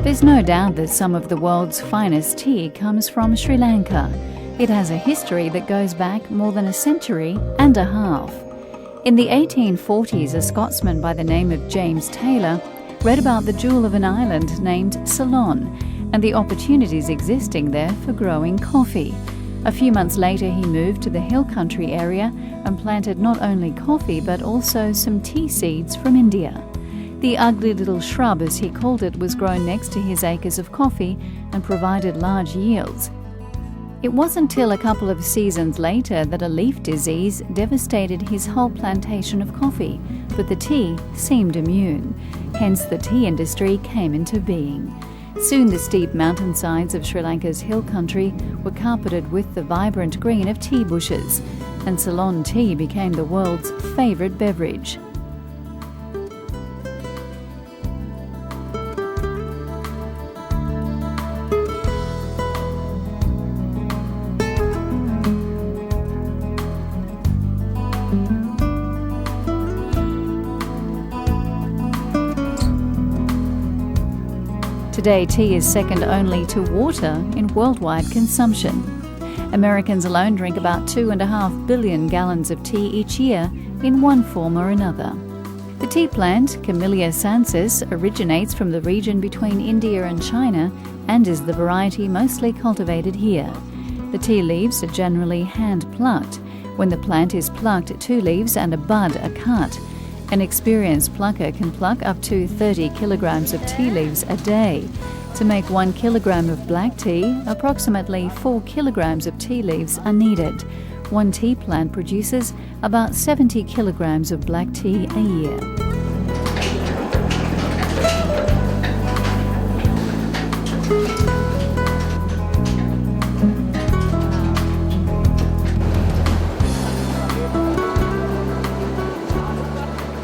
There's no doubt that some of the world's finest tea comes from Sri Lanka. It has a history that goes back more than a century and a half. In the 1840s, a Scotsman by the name of James Taylor read about the jewel of an island named Ceylon and the opportunities existing there for growing coffee. A few months later, he moved to the hill country area and planted not only coffee but also some tea seeds from India. The ugly little shrub, as he called it, was grown next to his acres of coffee and provided large yields. It wasn't until a couple of seasons later that a leaf disease devastated his whole plantation of coffee, but the tea seemed immune. Hence the tea industry came into being. Soon the steep mountainsides of Sri Lanka's hill country were carpeted with the vibrant green of tea bushes, and Ceylon tea became the world's favourite beverage. Today, tea is second only to water in worldwide consumption. Americans alone drink about 2.5 billion gallons of tea each year in one form or another. The tea plant, Camellia sinensis, originates from the region between India and China and is the variety mostly cultivated here. The tea leaves are generally hand-plucked. When the plant is plucked, 2 leaves and a bud are cut. An experienced plucker can pluck up to 30 kilograms of tea leaves a day. To make 1 kilogram of black tea, approximately 4 kilograms of tea leaves are needed. One tea plant produces about 70 kilograms of black tea a year.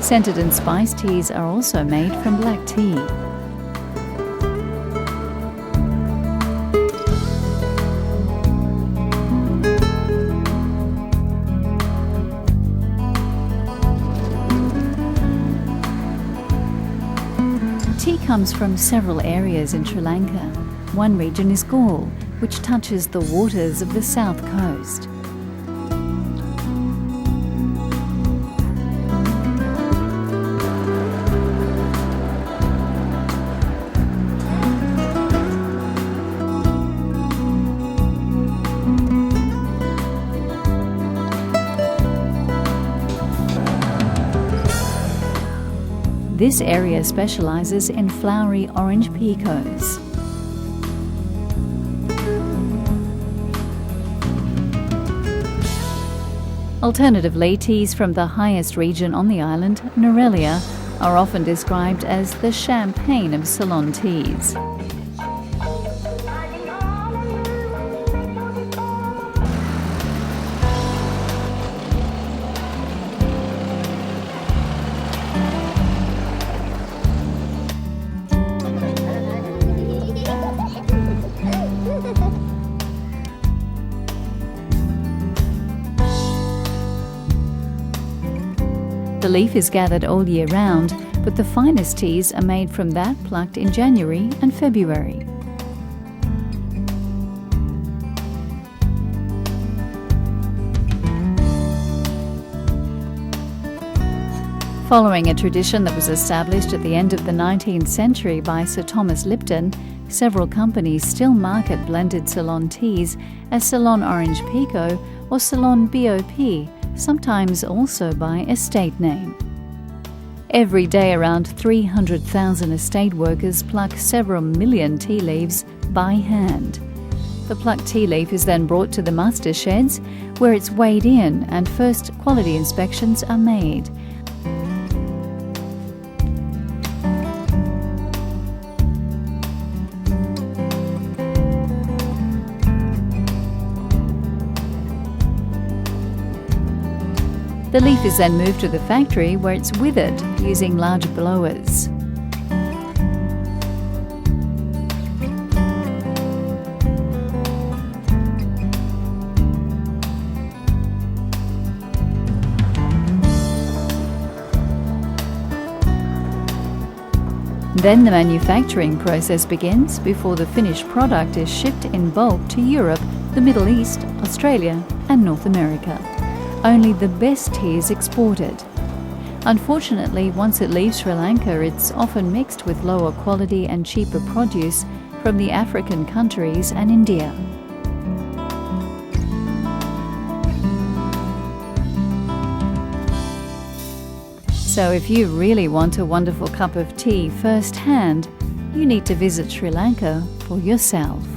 Scented and spiced teas are also made from black tea. Tea comes from several areas in Sri Lanka. One region is Gaul, which touches the waters of the south coast. This area specializes in flowery orange picos. Alternatively, teas from the highest region on the island, Norelia, are often described as the champagne of Ceylon teas. The leaf is gathered all year round, but the finest teas are made from that plucked in January and February. Following a tradition that was established at the end of the 19th century by Sir Thomas Lipton, several companies still market blended Ceylon teas as Ceylon Orange Pekoe or Ceylon BOP, sometimes also by estate name. Every day around 300,000 estate workers pluck several million tea leaves by hand. The plucked tea leaf is then brought to the muster sheds, where it's weighed in and first quality inspections are made. The leaf is then moved to the factory where it's withered using large blowers. Then the manufacturing process begins before the finished product is shipped in bulk to Europe, the Middle East, Australia and North America. Only the best tea is exported. Unfortunately, once it leaves Sri Lanka, it's often mixed with lower quality and cheaper produce from the African countries and India. So if you really want a wonderful cup of tea firsthand, you need to visit Sri Lanka for yourself.